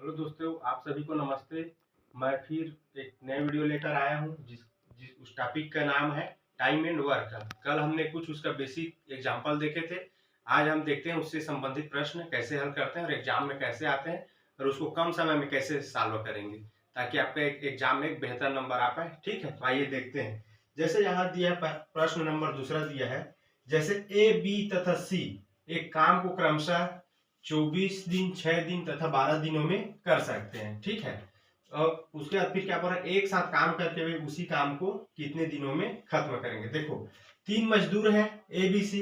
Hello दोस्तों, आप सभी को नमस्ते। मैं फिर एक नए वीडियो लेकर आया हूँ जिस जिस उस टॉपिक का नाम है टाइम एंड वर्क। कल हमने कुछ उसका बेसिक एग्जांपल देखे थे। आज हम देखते हैं उससे संबंधित प्रश्न कैसे हल करते हैं और एग्जाम में कैसे आते हैं और उसको कम समय में कैसे सॉल्व करेंगे ताकि आपका एग्जाम में एक बेहतर नंबर आ पाए। ठीक है, तो आइए देखते हैं। जैसे यहाँ दिया है प्रश्न नंबर दूसरा दिया है, जैसे ए बी तथा सी एक काम को क्रमशः 24 दिन, 6 दिन तथा 12 दिनों में कर सकते हैं। ठीक है, और उसके बाद फिर क्या बोल रहा है, एक साथ काम करके हुए उसी काम को कितने दिनों में खत्म करेंगे। देखो, तीन मजदूर हैं ए बी सी,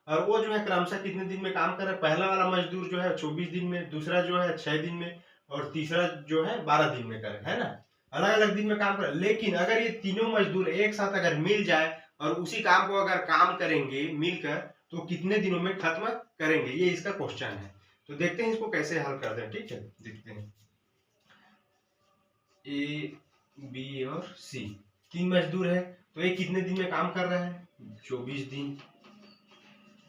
और वो जो है क्रमशः कितने दिन में काम कर रहा है। पहला वाला मजदूर जो है 24 दिन में, दूसरा जो है 6 दिन में, और तीसरा जो है 12 दिन में करे, है ना। अलग अलग दिन में काम कर, लेकिन अगर ये तीनों मजदूर एक साथ अगर मिल जाए और उसी काम को अगर काम करेंगे मिलकर, तो कितने दिनों में खत्म करेंगे, ये इसका क्वेश्चन है। तो देखते हैं इसको कैसे हल करते हैं। ठीक है, देखते हैं। ए बी और सी तीन मजदूर है, तो ये कितने दिन में काम कर रहा है, 24 दिन।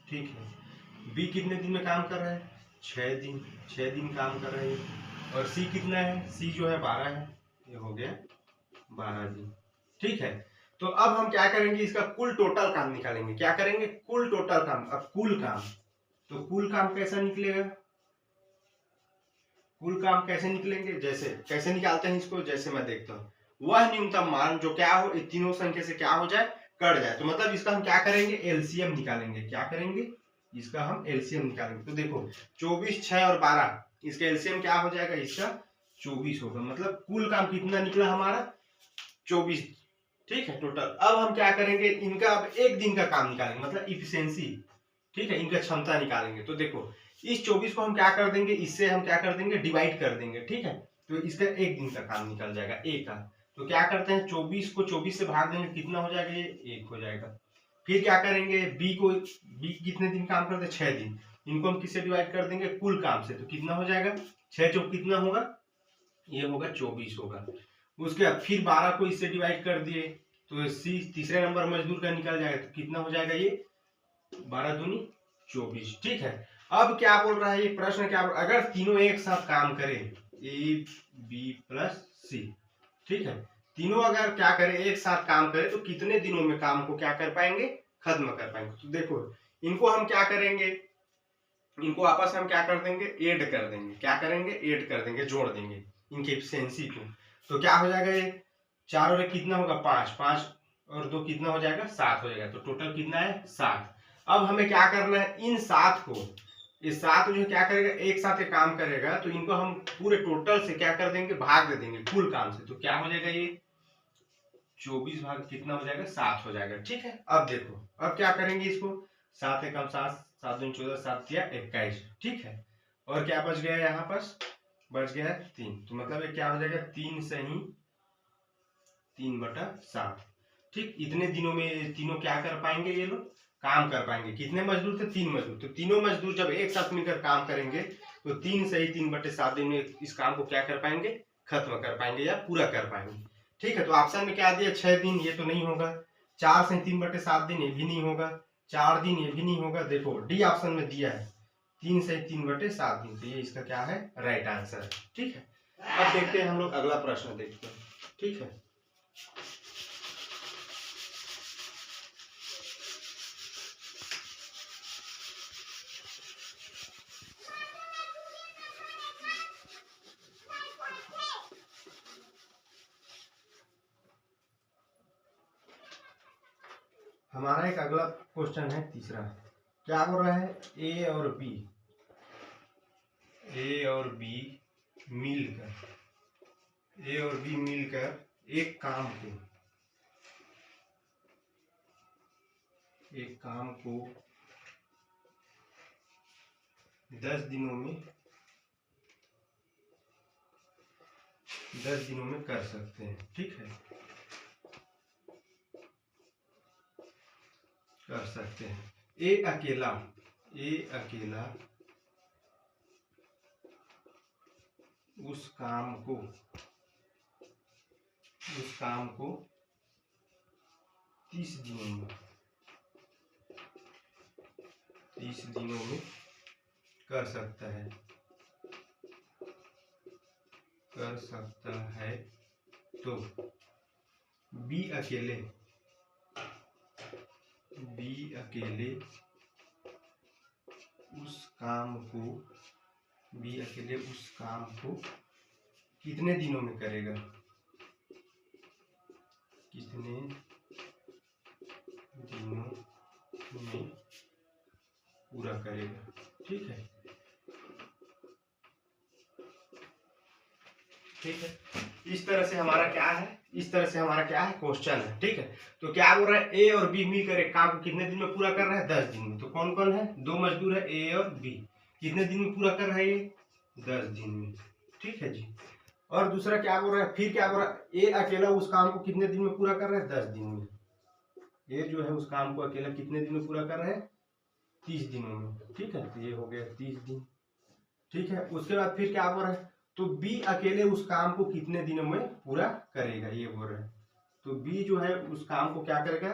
ठीक है, बी कितने दिन में काम कर रहा है, 6 दिन, 6 दिन काम कर रहा है। और सी कितना है, सी जो है 12 है, ये हो गया 12 दिन। ठीक है, तो अब हम क्या करेंगे, इसका कुल टोटल काम निकालेंगे। क्या करेंगे, कुल टोटल काम। अब कुल काम, तो कुल काम कैसा निकलेगा, कुल काम कैसे निकलेंगे, जैसे कैसे निकालते हैं इसको, जैसे मैं देखता हूँ। वह न्यूनतम मान जो क्या हो, इन तीनों संख्या से क्या हो जाए, कट जाए। तो मतलब इसका हम क्या करेंगे, एलसीएम निकालेंगे। क्या करेंगे, इसका हम एलसीएम निकालेंगे। तो देखो 24, 6 और 12, इसका एलसीएम क्या हो जाएगा, इसका 24 होगा। मतलब कुल काम कितना निकला हमारा, 24। ठीक है, टोटल। अब हम क्या करेंगे, इनका अब एक दिन का काम निकालेंगे, मतलब इफिशियंसी। ठीक है, इनका क्षमता निकालेंगे। तो देखो, इस 24 को हम क्या कर देंगे, इससे हम क्या कर देंगे, डिवाइड कर देंगे। ठीक है, तो इसका एक दिन का काम निकल जाएगा, एक का। तो क्या करते हैं, 24 को 24 से भाग देंगे, कितना हो जाएगा, ये एक हो जाएगा। फिर क्या करेंगे, बी कितने दिन काम करते हैं, 6 दिन। इनको हम किससे डिवाइड कर देंगे, कुल काम से। तो कितना हो जाएगा, 6 चौक कितना होगा, ये होगा 24 होगा। उसके बाद फिर 12 को इससे डिवाइड कर दिए, तो सी तीसरे नंबर मजदूर का निकल जाएगा। तो कितना हो जाएगा, ये 12 दूनी 24। ठीक है, अब क्या बोल रहा है ये प्रश्न, क्या बोल, अगर तीनों एक साथ काम करें, ए बी प्लस सी। ठीक है, तीनों अगर क्या करें, एक साथ काम करें, तो कितने दिनों में काम को क्या कर पाएंगे, खत्म कर पाएंगे। तो देखो, इनको हम क्या करेंगे, इनको आपस में हम क्या कर देंगे, ऐड कर देंगे। क्या करेंगे, ऐड कर देंगे, जोड़ देंगे इनकी एफिशिएंसी को। तो क्या हो जाएगा, ये 4 और 1 कितना होगा, 5, 5 और 2 कितना हो जाएगा, 7 हो जाएगा। तो टोटल कितना है, 7। अब हमें क्या करना है, इन 7 को, इस 7 जो क्या करेगा, एक साथ ये काम करेगा, तो इनको हम पूरे टोटल से क्या कर देंगे, भाग दे देंगे कुल काम से। तो क्या हो जाएगा, ये 24 भाग कितना हो जाएगा, 7 हो जाएगा। ठीक है, अब देखो, अब क्या करेंगे इसको, 7 एकम 7, 7 दूनी 14, 7 या 21। ठीक है, और क्या बच गया, यहाँ पास बच गया है 3। तो मतलब ये क्या हो जाएगा, 3 सही 3/7। ठीक, इतने दिनों में तीनों क्या कर पाएंगे, ये लोग काम कर पाएंगे। कितने मजदूर थे, 3 मजदूर। तो तीनों मजदूर जब एक साथ मिलकर काम करेंगे, तो 3 सही 3/7 दिन में इस काम को क्या कर पाएंगे, खत्म कर पाएंगे या पूरा कर पाएंगे। ठीक है, तो ऑप्शन में क्या दिया, 6 दिन, ये तो नहीं होगा। 4 सही 3/7 दिन, ये भी नहीं होगा। 4 दिन, ये भी नहीं होगा। देखो डी ऑप्शन में दिया है 3 सही 3/7 दिन, तो ये इसका क्या है, राइट आंसर है। ठीक है, अब देखते हैं हम लोग अगला प्रश्न देखते हैं। ठीक है, हमारा एक अगला क्वेश्चन है तीसरा। क्या बोल रहा है, ए और बी मिलकर एक काम को 10 दिनों में कर सकते हैं। ठीक है, कर सकते हैं। ए अकेला उस काम को 30 दिनों में कर सकता है। कर सकता है तो बी अकेले उस काम को कितने दिनों में करेगा, कितने दिनों में पूरा करेगा। ठीक है, इस तरह से हमारा क्या है, क्वेश्चन है। ठीक है, तो क्या बोल रहा है, ए और बी मिलकर एक काम को कितने दिन में पूरा कर रहा है, 10 दिन में। तो कौन कौन है, दो मजदूर है ए और बी, कितने दिन में पूरा कर रहा है ये, 10 दिन में। ठीक है जी। और दूसरा क्या बोल रहा है, फिर क्या बोल रहा है, ए अकेला उस काम को कितने दिन में पूरा कर रहा है, 10 दिन में। ये जो है उस काम को अकेला कितने दिन में पूरा कर रहा है, 30 दिनों में। ठीक है, तो ये हो गया 30 दिन। ठीक है, उसके बाद फिर क्या बोल रहा है, तो बी अकेले उस काम को कितने दिनों में पूरा करेगा, ये बोल रहे हैं। तो बी जो है उस काम को क्या करेगा,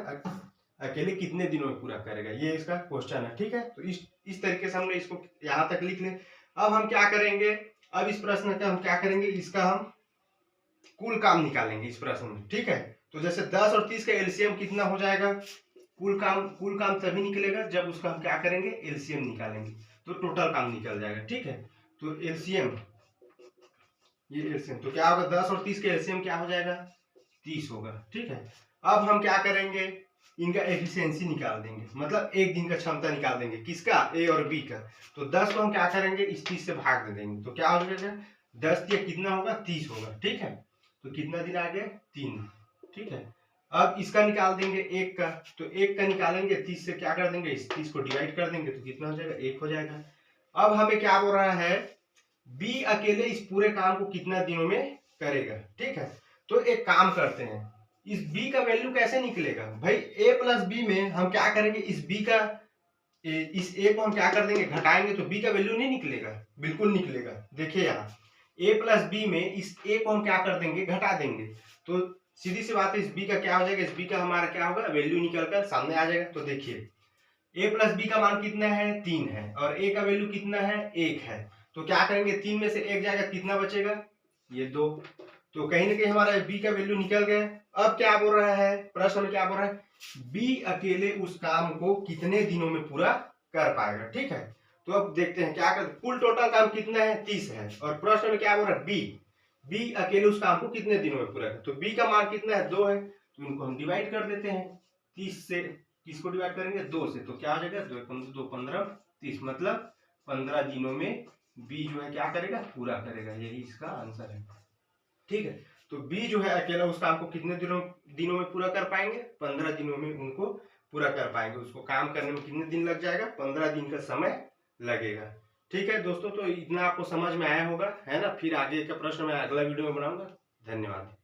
अकेले कितने दिनों में पूरा करेगा, ये इसका क्वेश्चन है। ठीक है, तो इस तरीके से हमने इसको यहाँ तक लिख लें। अब हम क्या करेंगे, अब इस प्रश्न का हम क्या करेंगे, इसका हम कुल काम निकालेंगे इस प्रश्न में। ठीक है, तो जैसे 10 और 30 का एलसीएम कितना हो जाएगा, कुल काम तभी निकलेगा जब उसका हम क्या करेंगे, एलसीएम निकालेंगे, तो टोटल काम निकल जाएगा। ठीक है, तो एलसीएम, ये एलसीएम तो क्या होगा, 10 और 30 का एलसीएम क्या हो जाएगा, 30 होगा। ठीक है, अब हम क्या करेंगे, इनका एफिशिएंसी निकाल देंगे, मतलब एक दिन का क्षमता निकाल देंगे, किसका, ए और बी का। तो 10 को हम क्या करेंगे, इस 30 से भाग दे देंगे, तो क्या हो जाएगा, 10 दिया कितना होगा, 30 होगा। ठीक है, तो कितना दिन आ गया, 3। ठीक है, अब इसका निकाल देंगे एक का, तो एक का निकालेंगे, 30 से क्या कर देंगे, इस 30 को डिवाइड कर देंगे, तो कितना हो जाएगा, 1 हो जाएगा। अब हमें क्या बोल रहा है, बी अकेले इस पूरे काम को कितना दिनों में करेगा। ठीक है, तो एक काम करते हैं, इस बी का वैल्यू कैसे निकलेगा भाई, ए प्लस बी में हम क्या करेंगे, इस बी का इस ए को हम क्या कर देंगे, घटाएंगे, तो बी का वैल्यू नहीं निकलेगा, बिल्कुल निकलेगा। देखिए यहाँ ए प्लस बी में इस ए को हम क्या कर देंगे, घटा देंगे, तो सीधी सी बात है, इस बी का क्या हो जाएगा, इस बी का हमारा क्या होगा, वैल्यू निकल कर सामने आ जाएगा। तो देखिए ए प्लस बी का मान कितना है, 3 है, और ए का वैल्यू कितना है, 1 है। तो क्या करेंगे, 3 में से 1 जाएगा, कितना बचेगा, ये 2। तो कहीं ना कहीं हमारा बी का वैल्यू निकल गया। अब क्या बोल रहा है, प्रश्न में क्या बोल रहा है, बी अकेले उस काम को कितने दिनों में पूरा कर पाएगा। ठीक है, तो अब देखते हैं क्या कर, कुल टोटल काम कितना है, 30 है, और प्रश्न में क्या बोल रहा है, बी अकेले उस काम को कितने दिनों में पूरा कर। तो बी का मान कितना है, 2 है, तो इनको हम डिवाइड कर देते हैं, 30 से किसको डिवाइड करेंगे, 2 से, तो क्या हो जाएगा, 2 15 30, मतलब 15 दिनों में बी जो है क्या करेगा, पूरा करेगा, यही इसका आंसर है। ठीक है, तो बी जो है अकेला उस काम को कितने दिनों में पूरा कर पाएंगे, 15 दिनों में उनको पूरा कर पाएंगे। उसको काम करने में कितने दिन लग जाएगा, 15 दिन का समय लगेगा। ठीक है दोस्तों, तो इतना आपको समझ में आया होगा, है ना। फिर आगे का प्रश्न मैं अगला वीडियो में बनाऊंगा। धन्यवाद।